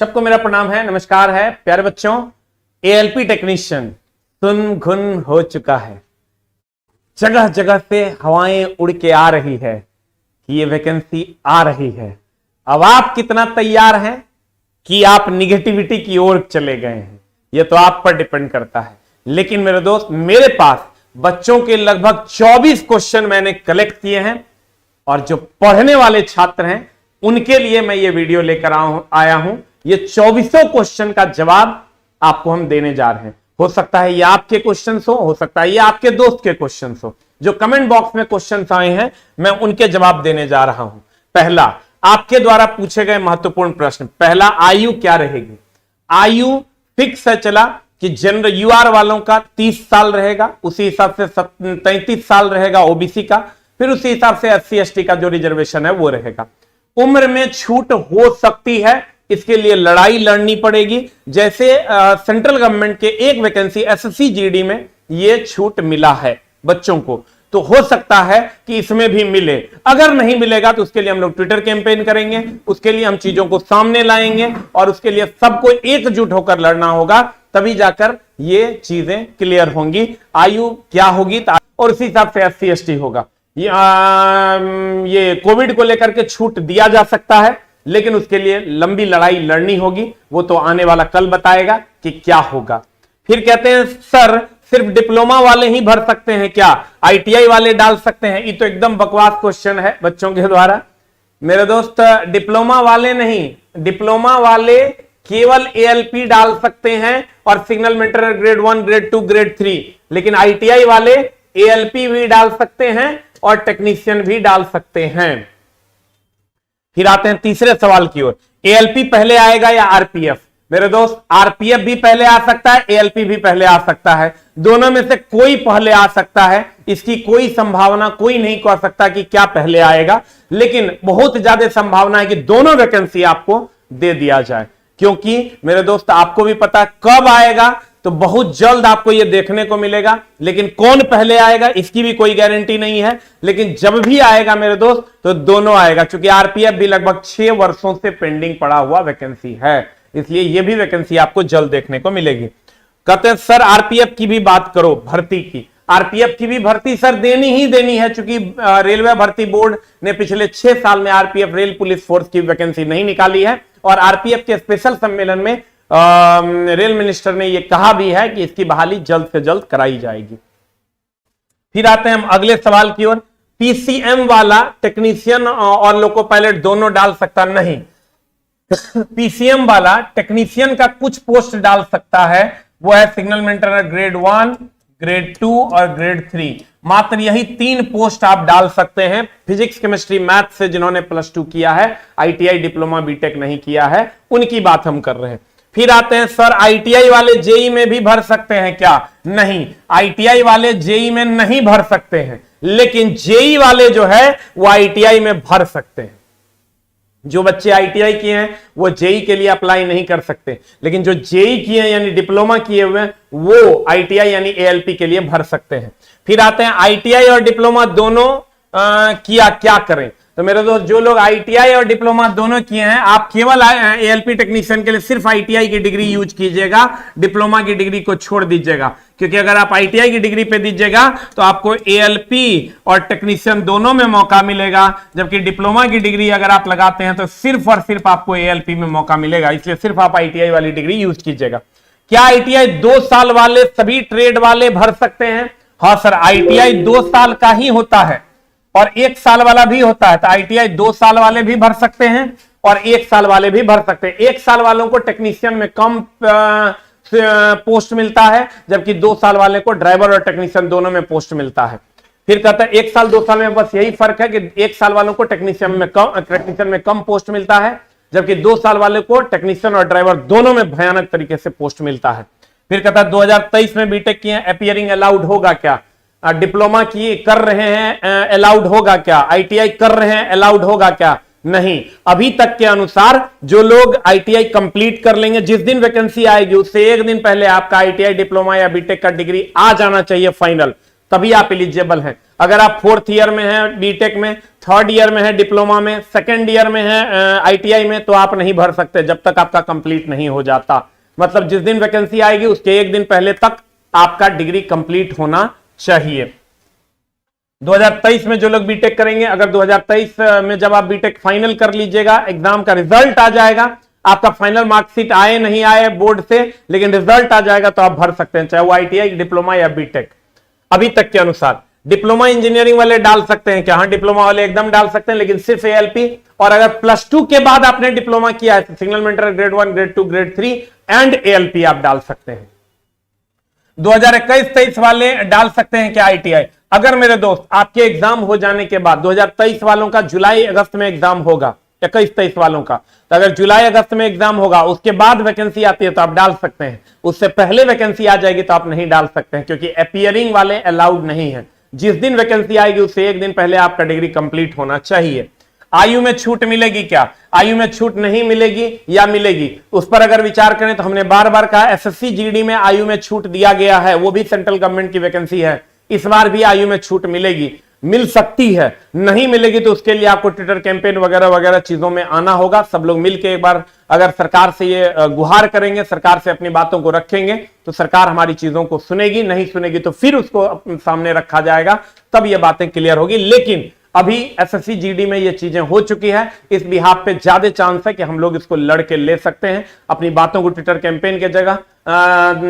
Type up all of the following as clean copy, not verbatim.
सबको मेरा प्रणाम है, नमस्कार है प्यारे बच्चों। एएलपी टेक्नीशियन सुन घुन हो चुका है, जगह जगह से हवाएं उड़ के आ रही है कि ये वैकेंसी आ रही है। अब आप कितना तैयार हैं कि आप निगेटिविटी की ओर चले गए हैं, ये तो आप पर डिपेंड करता है। लेकिन मेरे दोस्त, मेरे पास बच्चों के लगभग 24 क्वेश्चन मैंने कलेक्ट किए हैं और जो पढ़ने वाले छात्र हैं उनके लिए मैं ये वीडियो लेकर आया हूं। ये 24 क्वेश्चन का जवाब आपको हम देने जा रहे हैं। हो सकता है ये आपके क्वेश्चंस हो सकता है ये आपके दोस्त के क्वेश्चंस हो। जो कमेंट बॉक्स में क्वेश्चंस आए हैं मैं उनके जवाब देने जा रहा हूं। पहला, आपके द्वारा पूछे गए महत्वपूर्ण प्रश्न। पहला, आयु क्या रहेगी? आयु फिक्स है चला कि जनरल यूआर वालों का 30 साल रहेगा, उसी हिसाब से 33 साल रहेगा ओबीसी का, फिर उसी हिसाब से SC ST का जो रिजर्वेशन है वो रहेगा। उम्र में छूट हो सकती है, इसके लिए लड़ाई लड़नी पड़ेगी। जैसे सेंट्रल गवर्नमेंट के एक वैकेंसी SSC GD में ये छूट मिला है बच्चों को, तो हो सकता है कि इसमें भी मिले। अगर नहीं मिलेगा तो उसके लिए हम लोग ट्विटर कैंपेन करेंगे, उसके लिए हम चीजों को सामने लाएंगे और उसके लिए सबको एकजुट होकर लड़ना होगा, तभी जाकर ये चीजें क्लियर होंगी। आयु क्या होगी और उसी हिसाब से SC ST होगा। ये कोविड को लेकर के छूट दिया जा सकता है, लेकिन उसके लिए लंबी लड़ाई लड़नी होगी, वो तो आने वाला कल बताएगा कि क्या होगा। फिर कहते हैं सर सिर्फ डिप्लोमा वाले ही भर सकते हैं क्या, ITI वाले डाल सकते हैं? ये तो एकदम बकवास क्वेश्चन है बच्चों के द्वारा। मेरे दोस्त, डिप्लोमा वाले नहीं, डिप्लोमा वाले केवल ALP डाल सकते हैं और signal maintainer grade 1, grade 2, grade 3, लेकिन ITI वाले ALP भी डाल सकते हैं और टेक्नीशियन भी डाल सकते हैं। फिर आते हैं तीसरे सवाल की ओर, ALP पहले आएगा या RPF? मेरे दोस्त, RPF भी पहले आ सकता है, ALP भी पहले आ सकता है, दोनों में से कोई पहले आ सकता है। इसकी कोई संभावना कोई नहीं कह सकता कि क्या पहले आएगा, लेकिन बहुत ज्यादा संभावना है कि दोनों वैकेंसी आपको दे दिया जाए, क्योंकि मेरे दोस्त आपको भी पता कब आएगा तो बहुत जल्द आपको यह देखने को मिलेगा, लेकिन कौन पहले आएगा इसकी भी कोई गारंटी नहीं है। लेकिन जब भी आएगा मेरे दोस्त तो दोनों आएगा, क्योंकि RPF भी लगभग 6 वर्षों से पेंडिंग पड़ा हुआ वैकेंसी है, इसलिए यह भी वैकेंसी आपको जल्द देखने को मिलेगी। कहते हैं सर RPF की भी बात करो, भर्ती की। RPF की भी भर्ती सर देनी ही देनी है, क्योंकि रेलवे भर्ती बोर्ड ने पिछले 6 साल में RPF रेल पुलिस फोर्स की वैकेंसी नहीं निकाली है, और RPF के स्पेशल सम्मेलन में रेल मिनिस्टर ने यह कहा भी है कि इसकी बहाली जल्द से जल्द कराई जाएगी। फिर आते हैं हम अगले सवाल की ओर, PCM वाला टेक्नीशियन और लोको पायलट दोनों डाल सकता नहीं। PCM वाला टेक्नीशियन का कुछ पोस्ट डाल सकता है, वो है सिग्नल मेंटेनर ग्रेड 1, ग्रेड 2 और ग्रेड 3। मात्र यही 3 पोस्ट आप डाल सकते हैं। फिजिक्स, केमिस्ट्री, मैथ से जिन्होंने +2 किया है, ITI, डिप्लोमा, बीटेक नहीं किया है, उनकी बात हम कर रहे हैं। फिर आते हैं सर ITI वाले JEE में भी भर सकते हैं क्या? नहीं, ITI वाले JEE में नहीं भर सकते हैं, लेकिन JEE वाले जो है वो ITI में भर सकते हैं। जो बच्चे ITI किए हैं वो JEE के लिए अप्लाई नहीं कर सकते, लेकिन जो JEE किए हैं यानी डिप्लोमा किए हुए हैं वो ITI यानी ALP के लिए भर सकते हैं। फिर आते हैं ITI और डिप्लोमा दोनों किया क्या करें? तो मेरे दोस्त, जो लोग ITI और डिप्लोमा दोनों किए हैं, आप केवल ALP टेक्नीशियन के लिए सिर्फ ITI की डिग्री यूज कीजिएगा, डिप्लोमा की डिग्री को छोड़ दीजिएगा, क्योंकि अगर आप ITI की डिग्री पे दीजिएगा तो आपको ALP और टेक्नीशियन दोनों में मौका मिलेगा, जबकि डिप्लोमा की डिग्री अगर आप लगाते हैं तो सिर्फ और सिर्फ आपको ALP में मौका मिलेगा, इसलिए सिर्फ आप ITI वाली डिग्री यूज कीजिएगा। क्या ITI 2 साल वाले सभी ट्रेड वाले भर सकते हैं? हाँ सर, ITI 2 साल का ही होता है और 1 साल वाला भी होता है, तो ITI 2 साल वाले भी भर सकते हैं और 1 साल वाले भी भर सकते हैं। 1 साल वालों को टेक्नीशियन में कम पोस्ट मिलता है, जबकि 2 साल वाले को ड्राइवर और टेक्नीशियन दोनों में पोस्ट मिलता है। फिर कहता है 1 साल 2 साल में बस यही फर्क है कि 1 साल वालों को टेक्नीशियन में कम पोस्ट मिलता है, जबकि 2 साल वाले को टेक्नीशियन और ड्राइवर दोनों में भयानक तरीके से पोस्ट मिलता है। फिर कहता है 2023 में बीटेक किए अपीयरिंग अलाउड होगा क्या? डिप्लोमा की कर रहे हैं अलाउड होगा क्या? ITI कर रहे हैं अलाउड होगा क्या? नहीं, अभी तक के अनुसार जो लोग ITI कंप्लीट कर लेंगे, जिस दिन वैकेंसी आएगी उससे 1 दिन पहले आपका ITI, डिप्लोमा या बीटेक का डिग्री आ जाना चाहिए फाइनल, तभी आप एलिजिबल हैं। अगर आप 4th ईयर में हैं बीटेक में, 3rd ईयर में है डिप्लोमा में, 2nd ईयर में है आईटीआई में, तो आप नहीं भर सकते जब तक आपका कंप्लीट नहीं हो जाता। मतलब जिस दिन वैकेंसी आएगी उसके एक दिन पहले तक आपका डिग्री कंप्लीट होना चाहिए। 2023 में जो लोग बीटेक करेंगे, अगर 2023 में जब आप बीटेक फाइनल कर लीजिएगा, एग्जाम का रिजल्ट आ जाएगा, आपका फाइनल मार्कशीट आए नहीं आए बोर्ड से, लेकिन रिजल्ट आ जाएगा तो आप भर सकते हैं, चाहे वो आईटीआई, डिप्लोमा या बीटेक। अभी तक के अनुसार डिप्लोमा इंजीनियरिंग वाले डाल सकते हैं क्या? हाँ, डिप्लोमा वाले एकदम डाल सकते हैं, लेकिन सिर्फ एएलपी। और अगर +2 के बाद आपने डिप्लोमा किया है, signal mentor grade 1, grade 2, grade 3 and ALP आप डाल सकते हैं। 2021-23 वाले डाल सकते हैं क्या आईटीआई? अगर मेरे दोस्त आपके एग्जाम हो जाने के बाद 2023 वालों का जुलाई अगस्त में एग्जाम होगा, 21-23 वालों का, तो अगर जुलाई अगस्त में एग्जाम होगा उसके बाद वैकेंसी आती है तो आप डाल सकते हैं। उससे पहले वैकेंसी आ जाएगी तो आप नहीं डाल सकते हैं, क्योंकि अपीयरिंग वाले अलाउड नहीं है। जिस दिन वैकेंसी आएगी उससे एक दिन पहले आपका डिग्री कंप्लीट होना चाहिए। आयु में छूट मिलेगी क्या? आयु में छूट नहीं मिलेगी या मिलेगी, उस पर अगर विचार करें तो हमने बार बार कहा एसएससी जीडी में आयु में छूट दिया गया है, वो भी सेंट्रल गवर्नमेंट की वैकेंसी है। इस बार भी आयु में छूट मिलेगी, मिल सकती है, नहीं मिलेगी तो उसके लिए आपको ट्विटर कैंपेन वगैरह वगैरह चीजों में आना होगा। सब लोग मिलकर एक बार अगर सरकार से ये गुहार करेंगे, सरकार से अपनी बातों को रखेंगे, तो सरकार हमारी चीजों को सुनेगी, नहीं सुनेगी तो फिर उसको सामने रखा जाएगा, तब ये बातें क्लियर होगी। लेकिन अभी एसएससी जीडी में ये चीजें हो चुकी है, इस बिहाफ पे ज्यादा चांस है कि हम लोग इसको लड़के ले सकते हैं। अपनी बातों को ट्विटर कैंपेन के जगह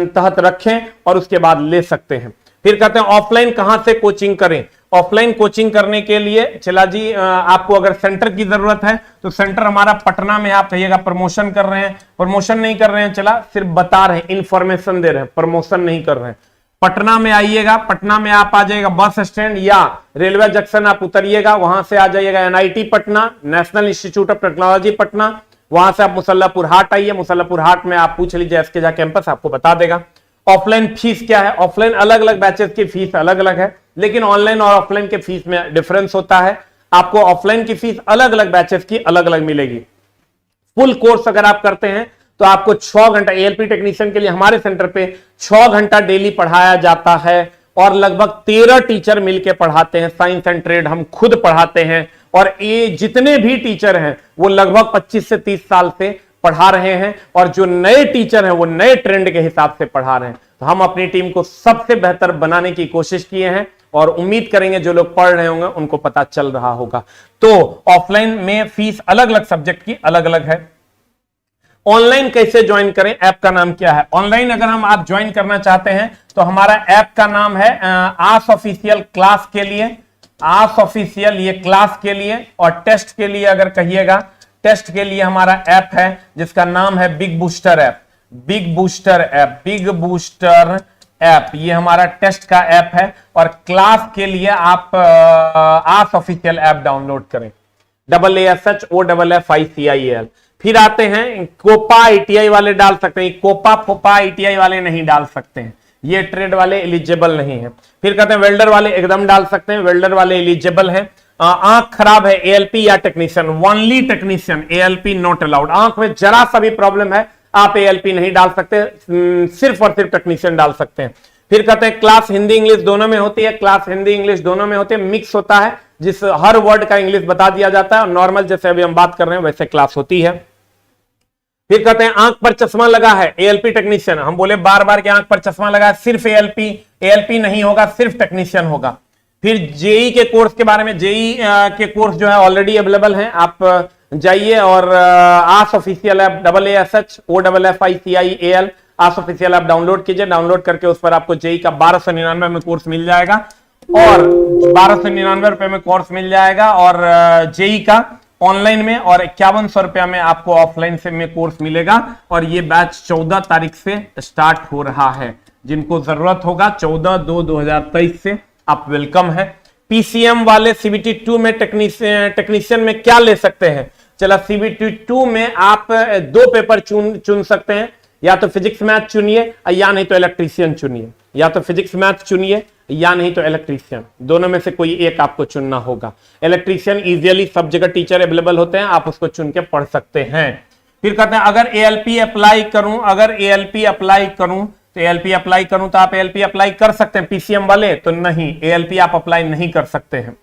तहत रखें और उसके बाद ले सकते हैं। फिर कहते हैं ऑफलाइन कहां से कोचिंग करें? ऑफलाइन कोचिंग करने के लिए चला जी, आपको अगर सेंटर की जरूरत है तो सेंटर हमारा पटना में। आप कहिएगा प्रमोशन कर रहे हैं, प्रमोशन नहीं कर रहे हैं, चला सिर्फ बता रहे हैं, इंफॉर्मेशन दे रहे हैं, प्रमोशन नहीं कर रहे हैं। पटना में आइएगा, पटना में आप आ जाइएगा बस स्टैंड या रेलवे जंक्शन आप उतरिएगा, वहां से आ जाइएगा NIT Patna, national institute of technology Patna. वहां से आप मुसल्लापुर हाट आइए, मुसल्लापुर हाट में आप पूछ लीजिए एसके झा कैंपस, आपको बता देगा। ऑफलाइन फीस क्या है? ऑफलाइन अलग अलग बैचेस की फीस अलग अलग है, लेकिन ऑनलाइन और ऑफलाइन के फीस में डिफरेंस होता है। आपको ऑफलाइन की फीस अलग अलग बैचेस की अलग अलग मिलेगी। फुल कोर्स अगर आप करते हैं तो आपको 6 घंटा एएलपी टेक्नीशियन के लिए हमारे सेंटर पे 6 घंटा डेली पढ़ाया जाता है और लगभग 13 टीचर मिलकर पढ़ाते हैं। साइंस एंड ट्रेड हम खुद पढ़ाते हैं और ये जितने भी टीचर हैं वो लगभग 25 से 30 साल से पढ़ा रहे हैं और जो नए टीचर हैं वो नए ट्रेंड के हिसाब से पढ़ा रहे हैं। तो हम अपनी टीम को सबसे बेहतर बनाने की कोशिश किए हैं और उम्मीद करेंगे जो लोग पढ़ रहे होंगे उनको पता चल रहा होगा। तो ऑफलाइन में फीस अलग अलग सब्जेक्ट की अलग अलग है। ऑनलाइन कैसे ज्वाइन करें? ऐप का नाम क्या है? ऑनलाइन अगर हम आप ज्वाइन करना चाहते हैं तो हमारा ऐप का नाम है आस ऑफिशियल क्लास के लिए, आस ऑफिशियल ये क्लास के लिए, और टेस्ट के लिए अगर कहिएगा, टेस्ट के लिए हमारा ऐप है जिसका नाम है big booster app, big booster app, big booster app, ये हमारा टेस्ट का ऐप है। और क्लास के लिए आप आस ऑफिशियल ऐप डाउनलोड करें, AASHOFFICIAL। फिर आते हैं कोपा आईटीआई वाले डाल सकते हैं, कोपा फोपा आईटीआई वाले नहीं डाल सकते हैं, ये ट्रेड वाले एलिजिबल नहीं है। फिर कहते हैं वेल्डर वाले एकदम डाल सकते हैं, वेल्डर वाले एलिजिबल है। आंख खराब है एएलपी या technician, only technician, ALP not allowed. आंख में जरा सा भी प्रॉब्लम है आप एएलपी नहीं डाल सकते, सिर्फ और सिर्फ टेक्नीशियन डाल सकते हैं। फिर कहते हैं क्लास हिंदी इंग्लिश दोनों में होती है, क्लास हिंदी इंग्लिश दोनों में होती है, मिक्स होता है, जिस हर वर्ड का इंग्लिश बता दिया जाता है और नॉर्मल जैसे अभी हम बात कर रहे हैं वैसे क्लास होती है। फिर कहते हैं आंख पर चश्मा लगा है एएलपी टेक्नीशियन, हम बोले बार बार कि आंख पर चश्मा लगा है, सिर्फ एएलपी, एएलपी नहीं होगा, सिर्फ टेक्नीशियन होगा। फिर जेई के कोर्स के बारे में, जेई के कोर्स जो है ऑलरेडी अवेलेबल हैं, आप जाइए और आस ऑफिशियल ऐप AASHOFFICIAL आस ऑफिशियल ऐप डाउनलोड कीजिए। डाउनलोड करके उस पर आपको जेई का 1299 में कोर्स मिल जाएगा और 1299 रुपए में कोर्स मिल जाएगा और जेई का ऑनलाइन में, और 5100 रुपया में आपको ऑफलाइन से में कोर्स मिलेगा। और ये बैच 14 तारीख से स्टार्ट हो रहा है, जिनको जरूरत होगा 14/2/2023 से आप वेलकम है। पीसीएम वाले सीबीटी 2 में टेक्नीशियन में क्या ले सकते हैं? चला सीबीटी 2 में आप 2 पेपर चुन सकते हैं, या तो फिजिक्स मैथ चुनिए या नहीं तो इलेक्ट्रीशियन चुनिए, या तो फिजिक्स मैथ चुनिए या नहीं तो इलेक्ट्रीशियन, दोनों में से कोई एक आपको चुनना होगा। इलेक्ट्रीशियन इजीली सब जगह टीचर अवेलेबल होते हैं, आप उसको चुन के पढ़ सकते हैं। फिर कहते हैं अगर एएलपी अप्लाई करूं, अगर एएलपी अप्लाई करूं तो एएलपी अप्लाई करूं तो आप एएलपी अप्लाई कर सकते हैं पीसीएम वाले, तो नहीं, एएलपी आप अप्लाई नहीं कर सकते हैं।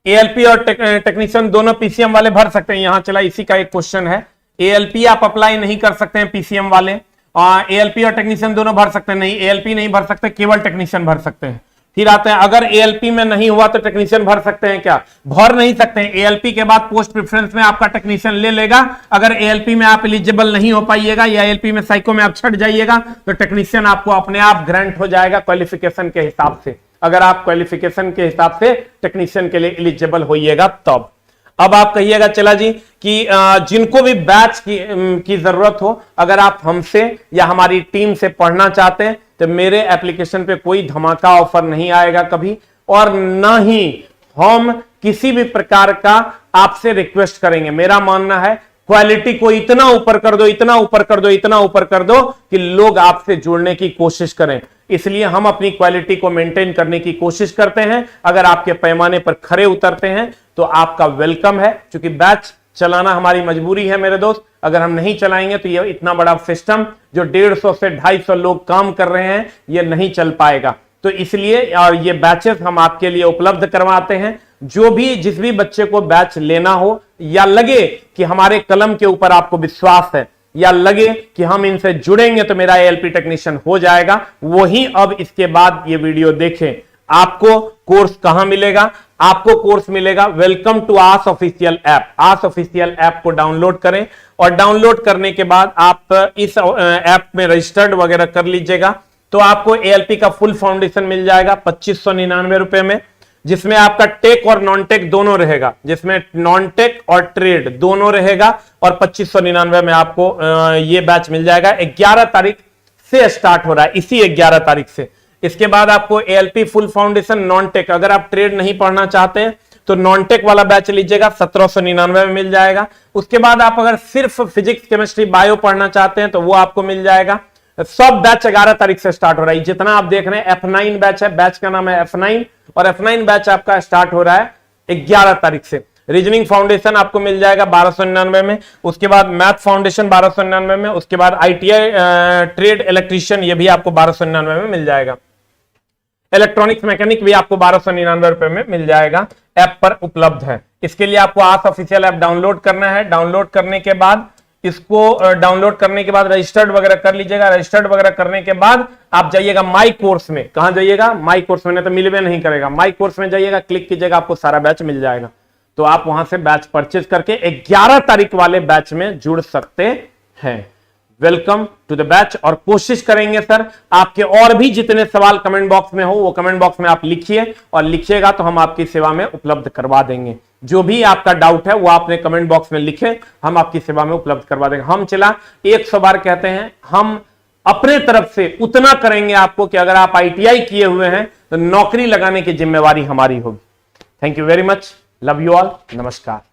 एएलपी और टेक्नीशियन दोनों पीसीएम वाले भर सकते हैं, यहां चला इसी का एक क्वेश्चन है। एएलपी आप अप्लाई नहीं कर सकते हैं पीसीएम वाले, एएलपी और टेक्नीशियन दोनों भर सकते हैं, नहीं एएलपी नहीं भर सकते, केवल टेक्नीशियन भर सकते हैं। फिर आते हैं, अगर एएलपी में नहीं हुआ तो टेक्नीशियन भर सकते हैं क्या? भर नहीं सकते हैं। एएलपी के बाद पोस्ट प्रेफरेंस में आपका टेक्नीशियन ले लेगा। अगर एएलपी में आप एलिजिबल नहीं हो पाइएगा या एएलपी में साइको में आप छट जाइएगा तो टेक्नीशियन आपको अपने आप ग्रांट हो जाएगा क्वालिफिकेशन के हिसाब से, अगर आप क्वालिफिकेशन के हिसाब से टेक्नीशियन के लिए एलिजिबल होइएगा तब। अब आप कहिएगा चला जी कि जिनको भी बैच की जरूरत हो, अगर आप हमसे या हमारी टीम से पढ़ना चाहते हैं तो मेरे एप्लीकेशन पे कोई धमाका ऑफर नहीं आएगा कभी, और ना ही हम किसी भी प्रकार का आपसे रिक्वेस्ट करेंगे। मेरा मानना है क्वालिटी को इतना ऊपर कर दो, इतना ऊपर कर दो, इतना ऊपर कर दो कि लोग आपसे जुड़ने की कोशिश करें। इसलिए हम अपनी क्वालिटी को मेंटेन करने की कोशिश करते हैं। अगर आपके पैमाने पर खरे उतरते हैं तो आपका वेलकम है, क्योंकि बैच चलाना हमारी मजबूरी है मेरे दोस्त। अगर हम नहीं चलाएंगे तो ये इतना बड़ा सिस्टम जो 150 से 250 लोग काम कर रहे हैं ये नहीं चल पाएगा। तो इसलिए और ये बैचेस हम आपके लिए उपलब्ध करवाते हैं। जो भी जिस भी बच्चे को बैच लेना हो, या लगे कि हमारे कलम के ऊपर आपको विश्वास है, या लगे कि हम इनसे जुड़ेंगे तो मेरा एएलपी टेक्नीशियन हो जाएगा, वही अब इसके बाद ये वीडियो देखें। आपको कोर्स कहां मिलेगा? आपको कोर्स मिलेगा welcome to our official app. Our official app को डाउनलोड करें, और डाउनलोड करने के बाद आप इस ऐप में रजिस्टर्ड वगैरह कर लीजिएगा तो आपको एएलपी का फुल फाउंडेशन मिल जाएगा 2599 रुपए में, जिसमें आपका टेक और नॉन टेक दोनों रहेगा, जिसमें नॉन टेक और ट्रेड दोनों रहेगा, और 2599 में आपको ये बैच मिल जाएगा। 11 तारीख से स्टार्ट हो रहा है, इसी 11 तारीख से। इसके बाद आपको ALP full foundation non tech, अगर आप ट्रेड नहीं पढ़ना चाहते हैं तो नॉन टेक वाला बैच लीजिएगा, 1799 में मिल जाएगा। उसके बाद आप अगर सिर्फ फिजिक्स केमिस्ट्री बायो पढ़ना चाहते हैं तो वो आपको मिल जाएगा। सब बैच 11 तारीख से स्टार्ट हो रहा है। जितना आप देख रहे हैं F9 बैच है, बैच का नाम है F9, और F9 बैच आपका स्टार्ट हो रहा है 11 तारीख से। रीजनिंग फाउंडेशन आपको मिल जाएगा 1299 में, उसके बाद मैथ फाउंडेशन 1299 में, उसके बाद आईटीआई ट्रेड इलेक्ट्रीशियन ये भी आपको 1299 में मिल जाएगा। इलेक्ट्रॉनिक्स मैकेनिक भी आपको 1299 रुपए में मिल जाएगा, ऐप पर उपलब्ध है। इसके लिए आपको आस ऑफिशियल ऐप डाउनलोड करना है। डाउनलोड करने के बाद इसको डाउनलोड करने के बाद रजिस्टर्ड वगैरह कर लीजिएगा। रजिस्टर्ड वगैरह करने के बाद आप जाइएगा माई कोर्स में। कहां जाइएगा? माई कोर्स में, नहीं तो मिलवे नहीं करेगा। माई कोर्स में जाइएगा, क्लिक कीजिएगा, आपको सारा बैच मिल जाएगा। तो आप वहां से बैच परचेज करके 11 तारीख वाले बैच में जुड़ सकते हैं। Welcome to the batch. और कोशिश करेंगे सर आपके और भी जितने सवाल कमेंट बॉक्स में हो वो कमेंट बॉक्स में आप लिखिए, और लिखिएगा तो हम आपकी सेवा में उपलब्ध करवा देंगे। जो भी आपका डाउट है वो आपने कमेंट बॉक्स में लिखे, हम आपकी सेवा में उपलब्ध करवा देंगे। हम चला 100 बार कहते हैं, हम अपने तरफ से उतना करेंगे आपको कि अगर आप आईटीआई किए हुए हैं तो नौकरी लगाने की जिम्मेवारी हमारी होगी। Thank you very much, love you all, नमस्कार।